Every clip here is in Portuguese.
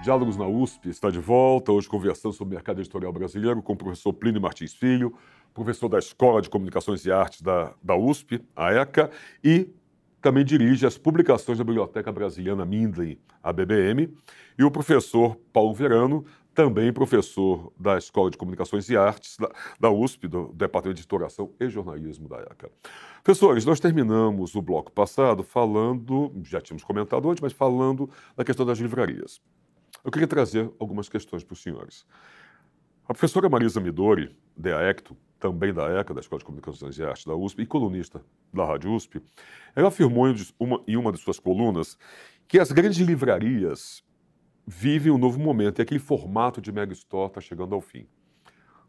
Diálogos na USP está de volta, hoje conversando sobre o mercado editorial brasileiro com o professor Plínio Martins Filho, professor da Escola de Comunicações e Artes da USP, a ECA, e também dirige as publicações da Biblioteca Brasiliana Mindlin, a BBM, e o professor Paulo Verano, também professor da Escola de Comunicações e Artes da USP, do Departamento de Editoração e Jornalismo da ECA. Professores, nós terminamos o bloco passado falando, já tínhamos comentado antes, mas falando da questão das livrarias. Eu queria trazer algumas questões para os senhores. A professora Marisa Midori, de AECTO, também da ECA, da Escola de Comunicações e Artes da USP, e colunista da Rádio USP, ela afirmou em uma de suas colunas que as grandes livrarias vivem um novo momento e aquele formato de mega store está chegando ao fim.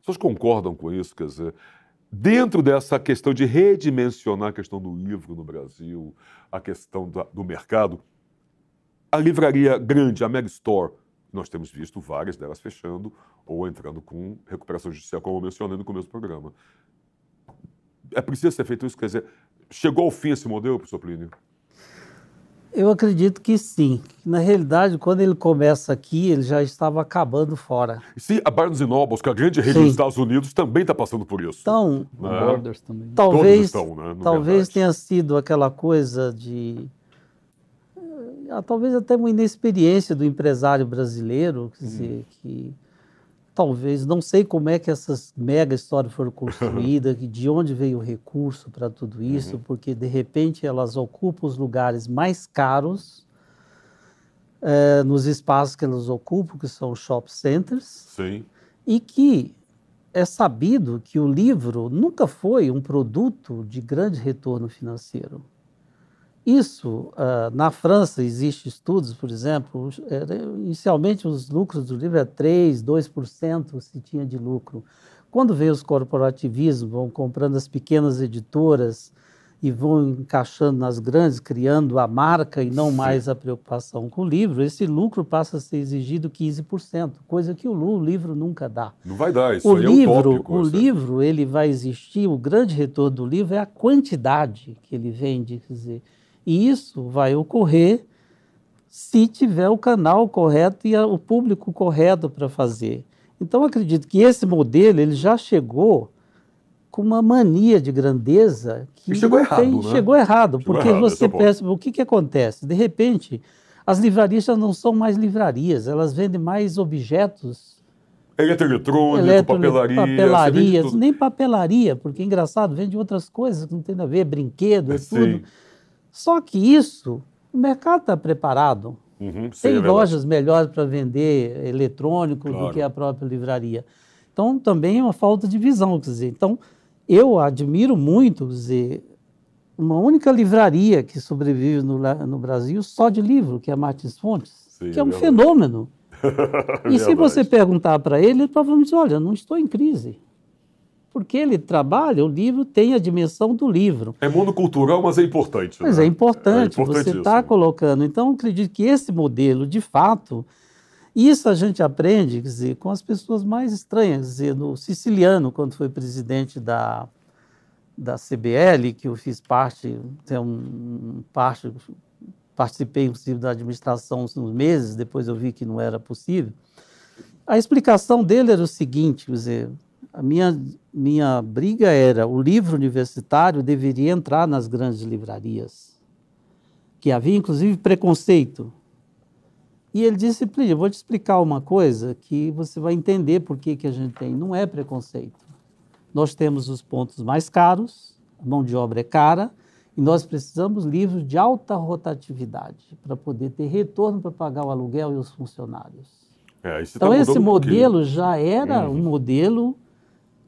Vocês concordam com isso? Quer dizer, dentro dessa questão de redimensionar a questão do livro no Brasil, a questão do mercado, a livraria grande, a mega store, nós temos visto várias delas fechando ou entrando com recuperação judicial, como eu mencionei no começo do programa. É preciso ser feito isso? Quer dizer, chegou ao fim esse modelo, professor Plínio? Eu acredito que sim. Na realidade, quando ele começa aqui, ele já estava acabando fora. Sim, a Barnes & Noble, que é a grande rede dos Estados Unidos, também está passando por isso. Então, né? Borders também. Talvez tenha sido aquela coisa de... talvez até uma inexperiência do empresário brasileiro, quer dizer, que talvez, não sei como é que essas mega histórias foram construídas, de onde veio o recurso para tudo isso, porque de repente elas ocupam os lugares mais caros nos espaços que elas ocupam, que são shop centers. Sim. E que é sabido que o livro nunca foi um produto de grande retorno financeiro. Isso, na França, existem estudos, por exemplo, inicialmente os lucros do livro eram 3%, 2% se tinha de lucro. Quando veio os corporativismos, vão comprando as pequenas editoras e vão encaixando nas grandes, criando a marca e não mais a preocupação com o livro, esse lucro passa a ser exigido 15%, coisa que o livro nunca dá. Não vai dar, isso aí é utópico. O livro, ele vai existir, o grande retorno do livro é a quantidade que ele vende, quer dizer, e isso vai ocorrer se tiver o canal correto e o público correto para fazer. Então, acredito que esse modelo ele já chegou com uma mania de grandeza que chegou errado, né? Chegou errado, porque você pensa, o que acontece? De repente, as livrarias já não são mais livrarias, elas vendem mais objetos. Eletrônico, papelaria. Nem papelaria, porque, engraçado, vende outras coisas que não tem a ver, brinquedo, tudo. Só que isso, o mercado está preparado. Tem lojas melhores para vender eletrônico do que a própria livraria. Então, também é uma falta de visão, quer dizer. Então, eu admiro muito, quer dizer, uma única livraria que sobrevive no Brasil só de livro, que é a Martins Fontes, que é um fenômeno. E se você perguntar para ele vai dizer, olha, não estou em crise. Porque ele trabalha, o livro tem a dimensão do livro. É monocultural, mas é importante. Mas é importante você está colocando. Então, eu acredito que esse modelo, de fato, isso a gente aprende, quer dizer, com as pessoas mais estranhas. Quer dizer, no Siciliano, quando foi presidente da CBL, que eu fiz parte, participei, inclusive, da administração uns meses, depois eu vi que não era possível. A explicação dele era o seguinte, quer dizer, a minha briga era o livro universitário deveria entrar nas grandes livrarias, que havia, inclusive, preconceito. E ele disse, Plínio, eu vou te explicar uma coisa que você vai entender por que a gente tem. Não é preconceito. Nós temos os pontos mais caros, a mão de obra é cara, e nós precisamos de livros de alta rotatividade para poder ter retorno para pagar o aluguel e os funcionários. Então, esse modelo já era um modelo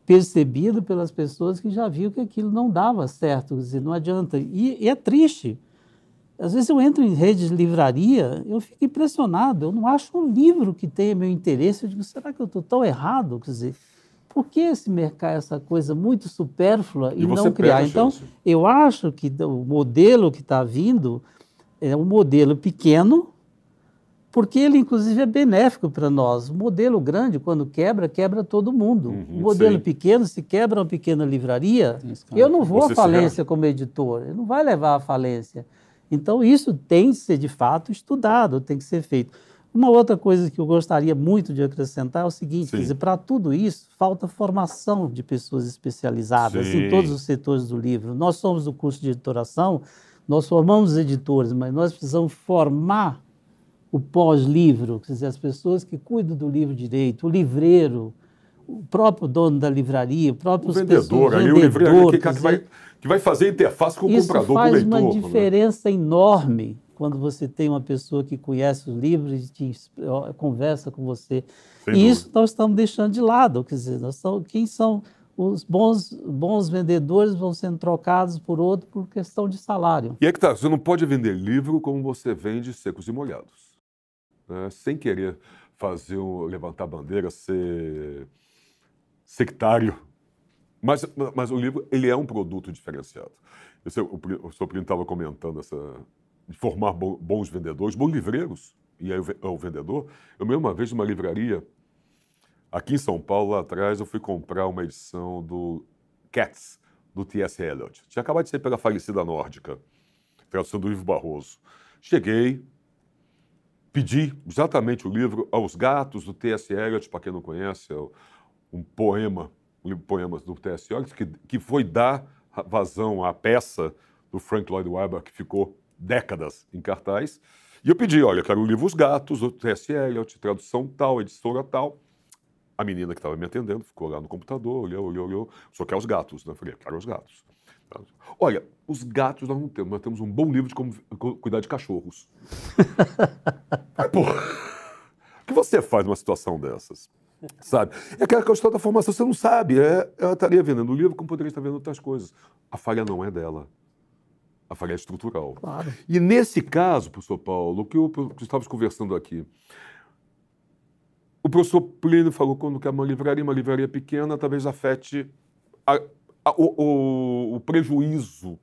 percebido pelas pessoas que já viram que aquilo não dava certo, quer dizer, não adianta. E é triste. Às vezes eu entro em redes de livraria, eu fico impressionado, eu não acho um livro que tenha meu interesse, eu digo, será que eu estou tão errado? Quer dizer, por que esse mercado, essa coisa muito supérflua e não criar? Então, eu acho que o modelo que está vindo é um modelo pequeno, porque ele, inclusive, é benéfico para nós. O modelo grande, quando quebra, quebra todo mundo. O modelo pequeno, se quebra uma pequena livraria, eu não vou à falência como editor, ele não vai levar à falência. Então, isso tem que ser, de fato, estudado, tem que ser feito. Uma outra coisa que eu gostaria muito de acrescentar é o seguinte, quer dizer, para tudo isso, falta formação de pessoas especializadas em todos os setores do livro. Nós somos do curso de editoração, nós formamos editores, mas nós precisamos formar o pós-livro, quer dizer, as pessoas que cuidam do livro direito, o livreiro, o próprio dono da livraria, o próprio vendedor, ali, o livreiro que vai fazer a interface com o comprador, com o leitor. Isso faz uma diferença enorme quando você tem uma pessoa que conhece os livros e conversa com você. E isso nós estamos deixando de lado, quer dizer, quem são os bons vendedores vão sendo trocados por outro por questão de salário. E é que tá, você não pode vender livro como você vende secos e molhados, né? Sem querer levantar bandeira, ser sectário. Mas o livro, ele é um produto diferenciado. O senhor Plínio estava comentando de formar bons vendedores, bons livreiros, e aí o vendedor. Eu mesmo, uma vez, numa livraria, aqui em São Paulo, lá atrás, eu fui comprar uma edição do Cats, do T.S. Eliot. Tinha acabado de sair pela falecida Nórdica, tradução do Ivo Barroso. Cheguei, pedi exatamente o livro Aos Gatos, do T.S. Eliot, para quem não conhece, é um livro de poemas do T.S. Eliot, que foi dar vazão à peça do Frank Lloyd Wright, que ficou décadas em cartaz. E eu pedi, olha, quero o livro Os Gatos, do T.S. Eliot, tradução tal, editora tal. A menina que estava me atendendo ficou lá no computador, olhou, só quer os gatos, né? Eu falei, quero os gatos. Olha, os gatos nós não temos, nós temos um bom livro de como cuidar de cachorros. Pô, o que você faz numa situação dessas? Sabe? É aquela questão da formação, você não sabe. Ela estaria vendendo o livro como poderia estar vendendo outras coisas. A falha não é dela. A falha é estrutural. Claro. E nesse caso, professor Paulo, o que estávamos conversando aqui, o professor Plínio falou quando quer uma livraria pequena, talvez afete o prejuízo,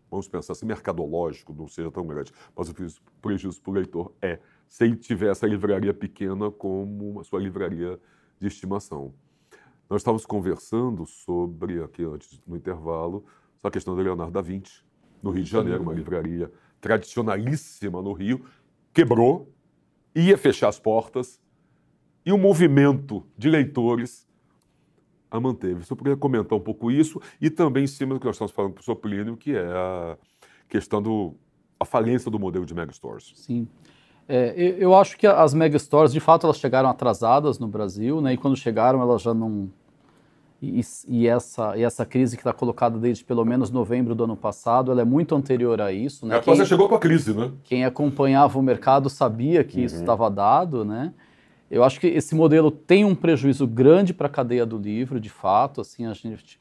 vamos pensar assim, mercadológico, não seja tão grande, mas o prejuízo para o leitor se ele tiver essa livraria pequena como a sua livraria de estimação. Nós estávamos conversando sobre, aqui antes, no intervalo, a questão do Leonardo da Vinci, no Rio de Janeiro, uma livraria tradicionalíssima no Rio, quebrou, ia fechar as portas, e um movimento de leitores a manteve. Você poderia comentar um pouco isso e também em cima do que nós estamos falando com o professor Plínio, que é a questão a falência do modelo de megastores. Sim. Eu acho que as megastores, de fato, elas chegaram atrasadas no Brasil, né? E quando chegaram, elas já não... E essa crise que está colocada desde pelo menos novembro do ano passado, ela é muito anterior a isso, né? Quase chegou com a crise, né? Quem acompanhava o mercado sabia que isso estava dado, né? Eu acho que esse modelo tem um prejuízo grande para a cadeia do livro, de fato. Assim, a gente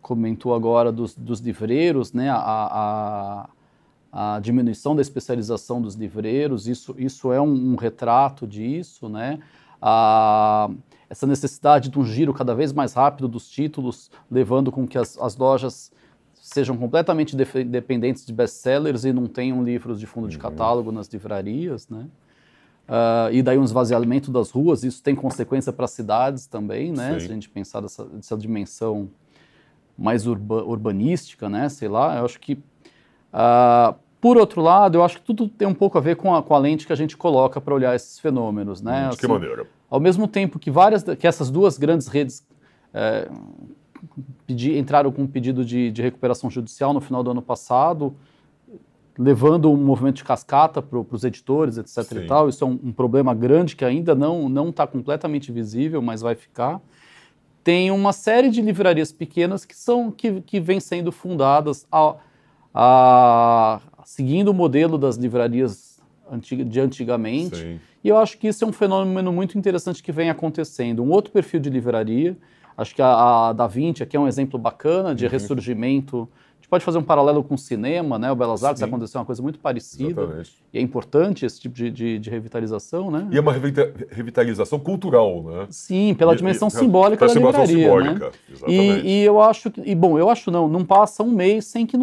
comentou agora dos livreiros, né? A diminuição da especialização dos livreiros, isso é um retrato disso, né? Essa necessidade de um giro cada vez mais rápido dos títulos, levando com que as lojas sejam completamente dependentes de best-sellers e não tenham livros de fundo de catálogo nas livrarias, né? E daí um esvaziamento das ruas, isso tem consequência para as cidades também, né? Se a gente pensar dessa dimensão mais urbanística, né? Sei lá, eu acho que... por outro lado, eu acho que tudo tem um pouco a ver com a lente que a gente coloca para olhar esses fenômenos, né? De que maneira? Ao mesmo tempo que essas duas grandes redes entraram com um pedido de recuperação judicial no final do ano passado, levando um movimento de cascata para os editores, etc. e tal. Isso é um problema grande que ainda não está completamente visível, mas vai ficar. Tem uma série de livrarias pequenas que vêm sendo fundadas seguindo o modelo das livrarias de antigamente. Sim. E eu acho que isso é um fenômeno muito interessante que vem acontecendo. Um outro perfil de livraria, acho que a Da Vinci aqui é um exemplo bacana de ressurgimento. A gente pode fazer um paralelo com o cinema, né? O Belas Artes aconteceu uma coisa muito parecida. Exatamente. E é importante esse tipo de revitalização, né? E é uma revitalização cultural, né? Sim, pela dimensão simbólica da livraria, simbólica, né? Exatamente. E eu acho que... não passa um mês sem que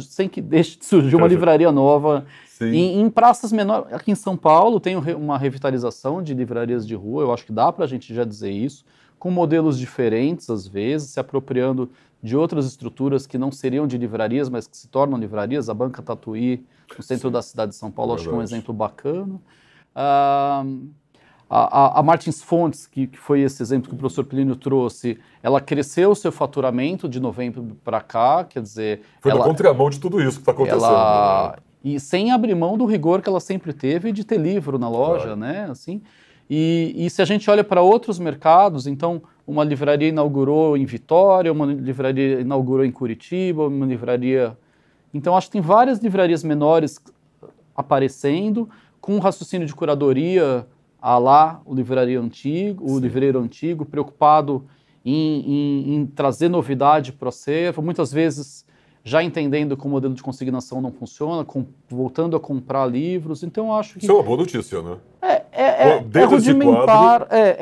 sem que deixe de surgir uma livraria nova. Em praças menores. Aqui em São Paulo tem uma revitalização de livrarias de rua, eu acho que dá para a gente já dizer isso, com modelos diferentes, às vezes, se apropriando de outras estruturas que não seriam de livrarias, mas que se tornam livrarias. A Banca Tatuí, no centro da cidade de São Paulo, acho que é um exemplo bacana. A Martins Fontes, que foi esse exemplo que o professor Plínio trouxe, ela cresceu o seu faturamento de novembro para cá, quer dizer... Foi na contramão de tudo isso que está acontecendo. E sem abrir mão do rigor que ela sempre teve de ter livro na loja, né? Assim, e se a gente olha para outros mercados, então uma livraria inaugurou em Vitória, uma livraria inaugurou em Curitiba, uma livraria... Então acho que tem várias livrarias menores aparecendo, com um raciocínio de curadoria lá o livreiro antigo, preocupado em trazer novidade para o acervo, muitas vezes já entendendo que o modelo de consignação não funciona, voltando a comprar livros. Então, acho que... Isso é uma boa notícia, né? É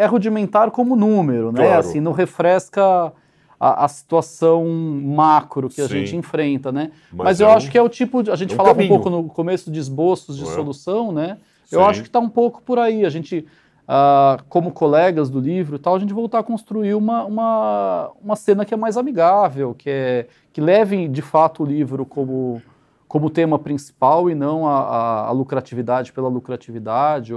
rudimentar como número, né? Claro. Assim, não refresca a situação macro que a gente enfrenta, né? Mas eu acho que é o tipo... A gente falava um pouco no começo de esboços de solução, né? Eu acho que está um pouco por aí. A gente, como colegas do livro e tal, a gente voltar a construir uma cena que é mais amigável, que leve, de fato, o livro como tema principal e não a lucratividade pela lucratividade,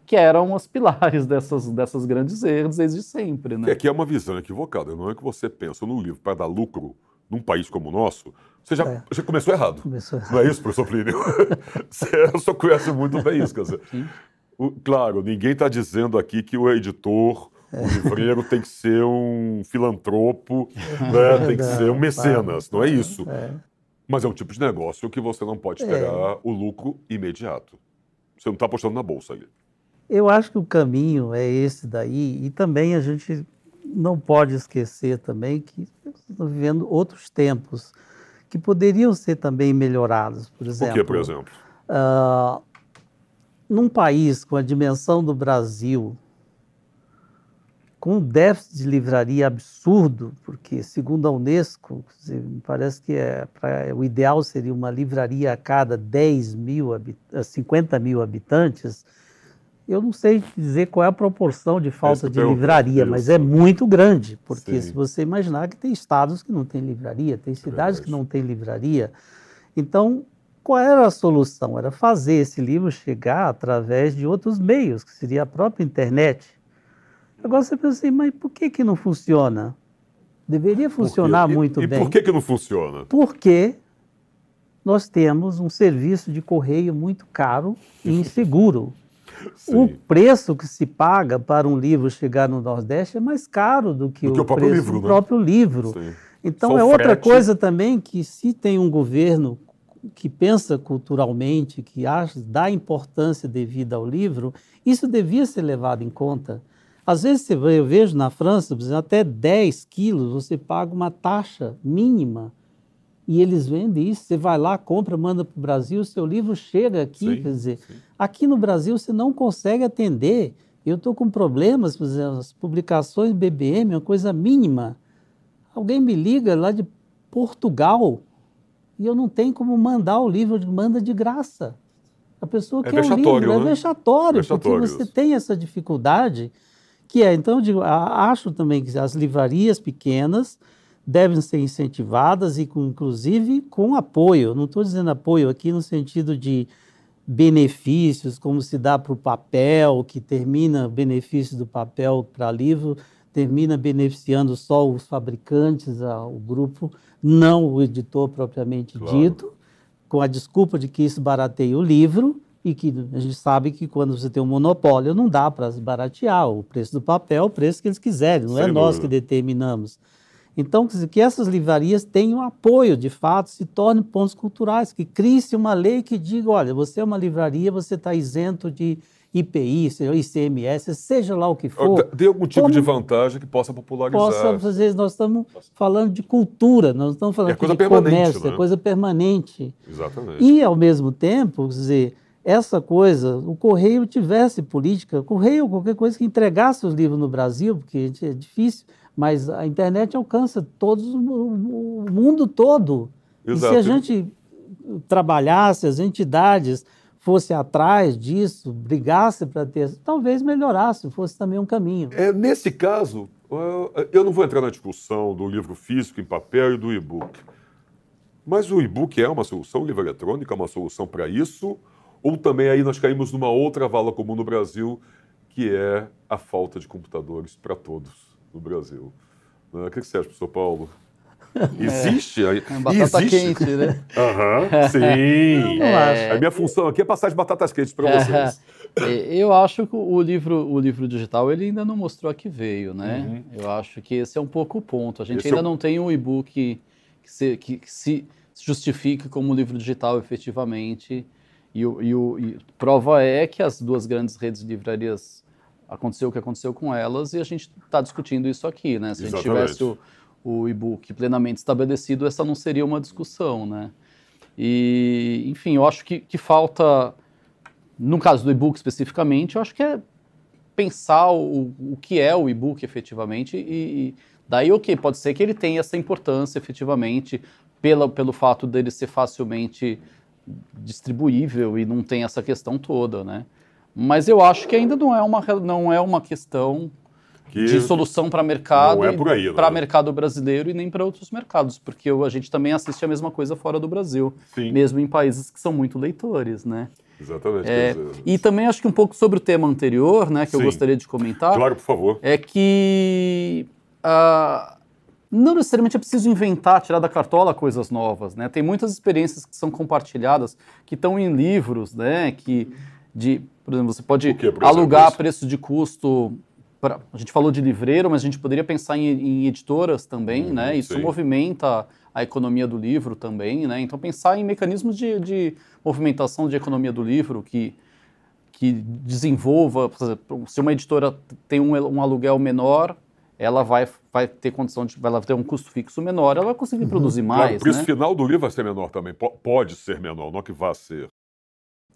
que eram os pilares dessas grandes redes desde sempre, né? Que é uma visão equivocada. Não é que você pensa no livro para dar lucro num país como o nosso, você já começou errado. Não é isso, professor Plínio? Você só conhece muito bem isso. Quer dizer, claro, ninguém está dizendo aqui que o editor, o livreiro tem que ser um filantropo, né? Tem que ser um mecenas, não é isso. Mas é um tipo de negócio que você não pode esperar o lucro imediato. Você não está apostando na bolsa ali. Eu acho que o caminho é esse daí, e também a gente não pode esquecer também que estamos vivendo outros tempos que poderiam ser também melhorados. Por exemplo, o que, por exemplo? Num país com a dimensão do Brasil, com um déficit de livraria absurdo, porque, segundo a Unesco, me parece que o ideal seria uma livraria a cada 50 mil habitantes. Eu não sei dizer qual é a proporção de falta de livraria, mas é muito grande, porque se você imaginar que tem estados que não têm livraria, tem cidades que não têm livraria. Então, qual era a solução? Era fazer esse livro chegar através de outros meios, que seria a própria internet. Agora você pensa assim, mas por que não funciona? Deveria funcionar muito bem. E por que não funciona? Porque nós temos um serviço de correio muito caro e inseguro. O preço que se paga para um livro chegar no Nordeste é mais caro do que o preço do próprio livro. Então é outra coisa também que, se tem um governo que pensa culturalmente, que dá importância devida ao livro, isso devia ser levado em conta. Às vezes eu vejo na França, por exemplo, até 10 quilos você paga uma taxa mínima e eles vendem isso. Você vai lá, compra, manda para o Brasil, o seu livro chega aqui. Quer dizer, aqui no Brasil você não consegue atender. Eu estou com problemas, por exemplo, as publicações BBM é uma coisa mínima. Alguém me liga lá de Portugal e eu não tenho como mandar o livro, manda de graça. A pessoa quer o livro, é vexatório, porque você tem essa dificuldade, então, eu digo, acho também que as livrarias pequenas devem ser incentivadas e, inclusive, com apoio. Não estou dizendo apoio aqui no sentido de benefícios, como se dá para o papel, que termina benefício do papel para livro, termina beneficiando só os fabricantes, o grupo, não o editor propriamente dito, com a desculpa de que isso barateia o livro, e que a gente sabe que quando você tem um monopólio não dá para baratear o preço do papel, o preço que eles quiserem, não é nós que determinamos. Então, que essas livrarias tenham apoio, de fato, se tornem pontos culturais, que crie-se uma lei que diga, olha, você é uma livraria, você está isento de IPI, ICMS, seja lá o que for. Dê algum tipo de vantagem que possa popularizar. Às vezes nós estamos falando de cultura, nós estamos falando de comércio, é coisa permanente. Exatamente. E, ao mesmo tempo, quer dizer, essa coisa, o Correio tivesse política, Correio ou qualquer coisa que entregasse os livros no Brasil, porque é difícil, mas a internet alcança o mundo todo. Exato. E se a gente trabalhasse, as entidades fossem atrás disso, brigasse para ter, talvez melhorasse, fosse também um caminho. Nesse caso, eu não vou entrar na discussão do livro físico em papel e do e-book. Mas o e-book é uma solução, o livro eletrônico é uma solução para isso? Ou também aí nós caímos numa outra vala comum no Brasil, que é a falta de computadores para todos no Brasil? O que você acha, professor Paulo? Existe? Batata quente, né? Sim. Eu acho. A minha função aqui é passar de batatas quentes para vocês. Eu acho que o livro digital ele ainda não mostrou a que veio, né? Eu acho que esse é um pouco o ponto. A gente ainda não tem um e-book que se justifique como livro digital efetivamente. E prova é que as duas grandes redes de livrarias, aconteceu o que aconteceu com elas e a gente está discutindo isso aqui, né? Se a gente tivesse o e-book plenamente estabelecido, essa não seria uma discussão, né? E, enfim, eu acho que falta, no caso do e-book especificamente, eu acho que é pensar o que é o e-book efetivamente e daí, ok, pode ser que ele tenha essa importância efetivamente pelo fato dele ser facilmente distribuível e não tem essa questão toda, né? Mas eu acho que ainda não é uma questão de solução para mercado, para mercado brasileiro e nem para outros mercados, porque a gente também assiste a mesma coisa fora do Brasil, mesmo em países que são muito leitores, né? Exatamente. E também acho que um pouco sobre o tema anterior, né, que eu gostaria de comentar. Claro, por favor. É que não necessariamente é preciso inventar, tirar da cartola coisas novas, né? Tem muitas experiências que são compartilhadas, que estão em livros, né? Por exemplo, você pode alugar a preço de custo. A gente falou de livreiro, mas a gente poderia pensar em editoras também, né? Isso movimenta a economia do livro também, né? Então pensar em mecanismos de movimentação de economia do livro que desenvolva, por exemplo, se uma editora tem um aluguel menor, ela vai ter condição vai ter um custo fixo menor, ela vai conseguir produzir mais. Claro, o preço final do livro vai ser menor também, pode ser menor, não que vá ser.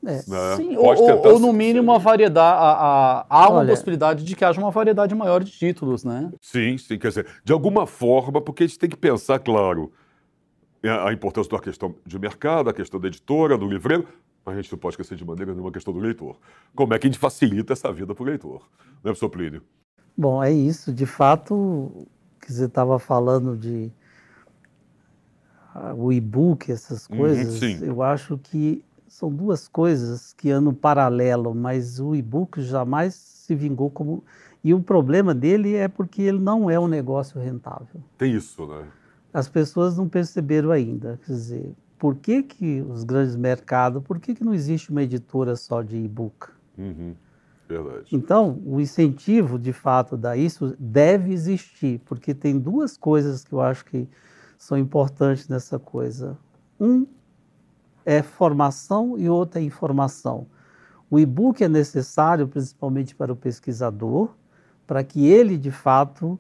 Né? Sim, ou no mínimo uma variedade, há uma possibilidade de que haja uma variedade maior de títulos, né? Sim, quer dizer, de alguma forma, porque a gente tem que pensar, claro, a importância da questão de mercado, a questão da editora, do livreiro, mas a gente não pode esquecer de maneira nenhuma a questão do leitor. Como é que a gente facilita essa vida para o leitor? Né, professor Plínio? Bom, é isso. De fato, que você estava falando de o e-book, essas coisas, eu acho que são duas coisas que andam paralelo, mas o e-book jamais se vingou como... E o problema dele é porque ele não é um negócio rentável. Tem isso, né? As pessoas não perceberam ainda. Quer dizer, por que os grandes mercados, por que não existe uma editora só de e-book? Verdade. Então, o incentivo, de fato, isso deve existir, porque tem duas coisas que eu acho que são importantes nessa coisa. Um é formação e outra é informação. O e-book é necessário principalmente para o pesquisador, para que ele, de fato,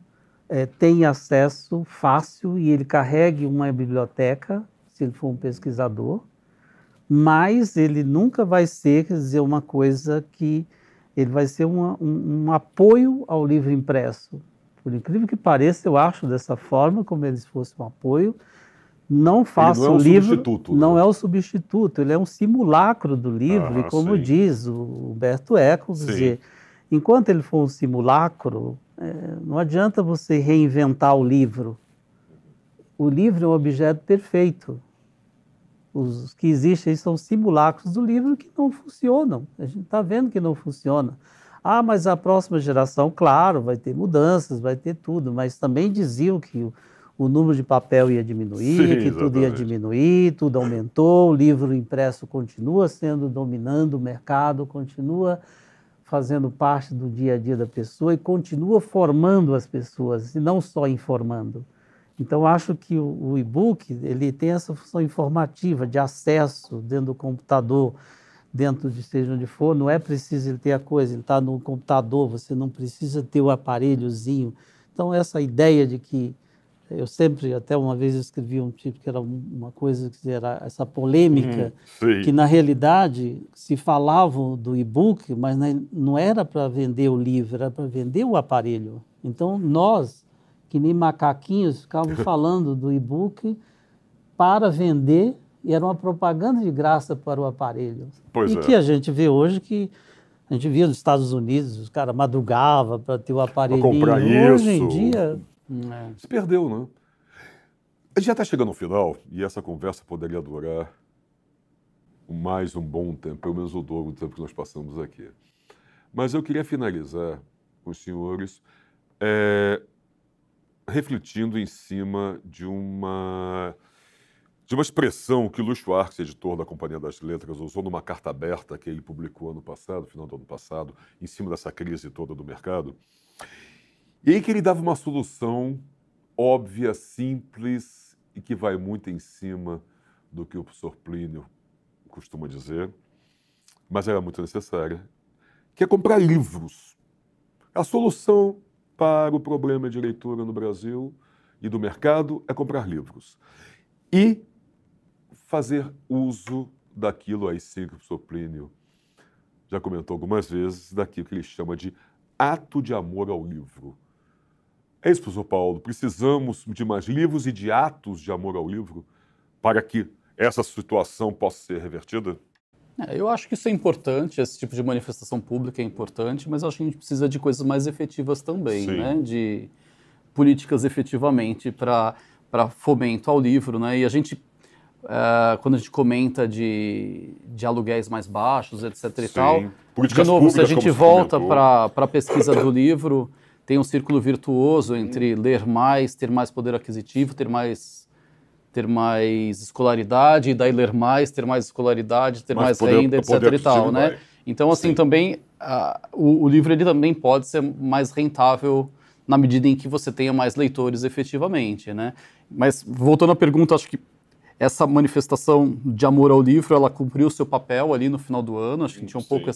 tenha acesso fácil e ele carregue uma biblioteca, se ele for um pesquisador, mas ele nunca vai ser, quer dizer, uma coisa que... Ele vai ser um apoio ao livro impresso. Por incrível que pareça, eu acho dessa forma, como ele fosse um apoio. Não faça o livro, não é o substituto, ele é um simulacro do livro, e como diz o Humberto Eco, quer dizer, enquanto ele for um simulacro, não adianta você reinventar o livro. O livro é um objeto perfeito. Os que existem são simulacros do livro que não funcionam. A gente está vendo que não funciona. Mas a próxima geração, claro, vai ter mudanças, vai ter tudo, mas também diziam que o número de papel ia diminuir, que tudo ia diminuir, tudo aumentou, o livro impresso continua dominando o mercado, continua fazendo parte do dia a dia da pessoa e continua formando as pessoas, e não só informando. Então, acho que o e-book ele tem essa função informativa, de acesso dentro do computador, dentro de seja onde for, não é preciso ele ter a coisa, ele está no computador, você não precisa ter o aparelhozinho. Então, essa ideia de que eu sempre, até uma vez escrevi um tipo que era uma coisa que era essa polêmica, que na realidade se falava do e-book, mas não era para vender o livro, era para vender o aparelho. Então nós, que nem macaquinhos, ficávamos falando do e-book para vender, e era uma propaganda de graça para o aparelho. Que a gente vê hoje que a gente via nos Estados Unidos, os caras madrugavam para ter o aparelhinho. Comprar hoje isso. em dia... Se perdeu, né? A gente já está chegando ao final e essa conversa poderia durar mais um bom tempo, pelo menos o dobro do tempo que nós passamos aqui. Mas eu queria finalizar com os senhores refletindo em cima de uma expressão que Luiz Schwartz, editor da Companhia das Letras, usou numa carta aberta que ele publicou ano passado, final do ano passado, em cima dessa crise toda do mercado. E aí que ele dava uma solução óbvia, simples e que vai muito em cima do que o professor Plínio costuma dizer, mas era muito necessária, que é comprar livros. A solução para o problema de leitura no Brasil e do mercado é comprar livros. E fazer uso daquilo aí sim que o professor Plínio já comentou algumas vezes, daquilo que ele chama de ato de amor ao livro. É isso, professor Paulo, precisamos de mais livros e de atos de amor ao livro para que essa situação possa ser revertida? Eu acho que isso é importante, esse tipo de manifestação pública é importante, mas acho que a gente precisa de coisas mais efetivas também, né? De políticas efetivamente para fomento ao livro, né? E a gente, quando a gente comenta de aluguéis mais baixos, etc. e tal, de novo, se a gente volta para a pesquisa do livro, tem um círculo virtuoso entre ler mais, ter mais poder aquisitivo, ter mais escolaridade, e daí ler mais, ter mais escolaridade, ter mais renda, etc. e tal, né? Então, assim, também o livro ele também pode ser mais rentável na medida em que você tenha mais leitores efetivamente, né? Mas, voltando à pergunta, acho que essa manifestação de amor ao livro, ela cumpriu o seu papel ali no final do ano, acho que tinha um pouco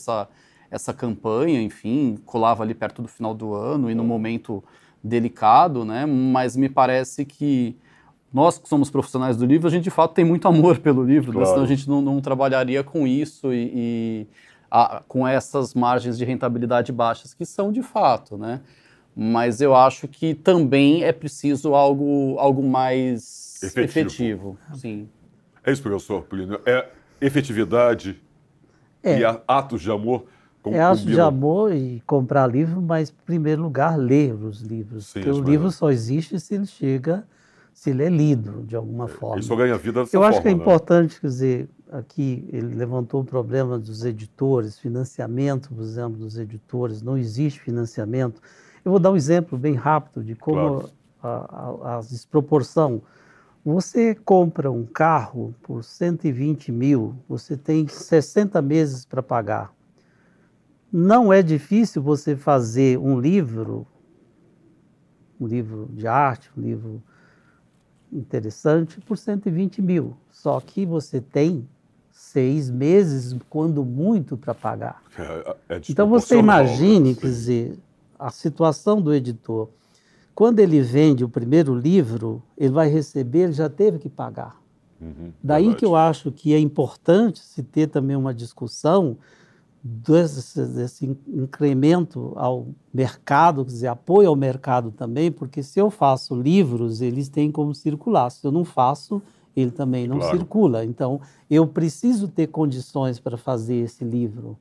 essa campanha, enfim, colava ali perto do final do ano e num momento delicado, né? Mas me parece que nós que somos profissionais do livro, a gente de fato tem muito amor pelo livro, né? Senão a gente não trabalharia com isso com essas margens de rentabilidade baixas que são de fato, né? Mas eu acho que também é preciso algo mais efetivo. Sim. É isso, professor Plínio. É efetividade e atos de amor. Atos de amor e comprar livro, mas, em primeiro lugar, ler os livros. Sim, porque o livro só existe se ele é lido, de alguma forma. Ele só ganha vida dessa forma. Eu acho que é importante, quer dizer, aqui ele levantou o problema dos editores, financiamento, por exemplo, dos editores. Não existe financiamento. Eu vou dar um exemplo bem rápido de como a desproporção. Você compra um carro por 120 mil, você tem 60 meses para pagar. Não é difícil você fazer um livro de arte, um livro interessante, por 120 mil. Só que você tem 6 meses, quando muito, para pagar. Então você imagine, quer dizer, a situação do editor. Quando ele vende o primeiro livro, ele vai receber, ele já teve que pagar. Daí que eu acho que é importante se ter também uma discussão desse incremento ao mercado, quer dizer, apoio ao mercado também, porque se eu faço livros, eles têm como circular. Se eu não faço, ele também não circula. Então, eu preciso ter condições para fazer esse livro.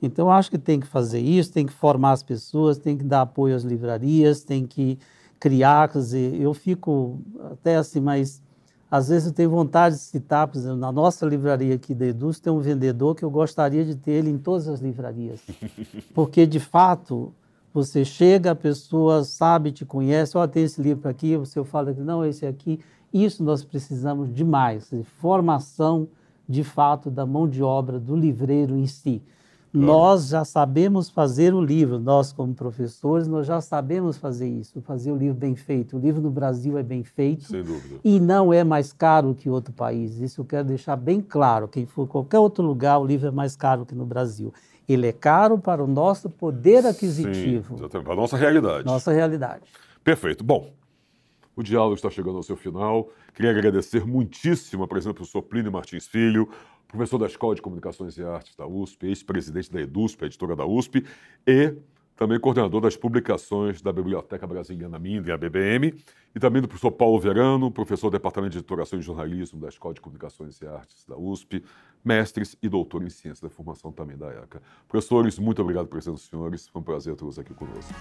Então, eu acho que tem que fazer isso, tem que formar as pessoas, tem que dar apoio às livrarias, tem que criar, quer dizer, eu fico até assim, mas às vezes eu tenho vontade de citar, por exemplo, na nossa livraria aqui da Eduz tem um vendedor que eu gostaria de ter ele em todas as livrarias. Porque, de fato, você chega, a pessoa sabe, te conhece, tem esse livro aqui, você fala que não, esse aqui. Isso nós precisamos demais, formação, de fato, da mão de obra do livreiro em si. Nós já sabemos fazer o livro, nós como professores, nós já sabemos fazer isso, fazer o livro bem feito. O livro no Brasil é bem feito. Sem dúvida. E não é mais caro que outro país. Isso eu quero deixar bem claro. Quem for em qualquer outro lugar, o livro é mais caro que no Brasil. Ele é caro para o nosso poder aquisitivo. Sim, exatamente, para a nossa realidade. Nossa realidade. Perfeito. Bom, O diálogo está chegando ao seu final. Queria agradecer muitíssimo a presença do professor Plínio Martins Filho, professor da Escola de Comunicações e Artes da USP, ex-presidente da EDUSP, a editora da USP, e também coordenador das publicações da Biblioteca Brasiliana Mindre, a BBM, e também do professor Paulo Verano, professor do Departamento de Editoração e Jornalismo da Escola de Comunicações e Artes da USP, mestres e doutor em Ciência da Formação também da ECA. Professores, muito obrigado por presença dos senhores, foi um prazer tê-los aqui conosco.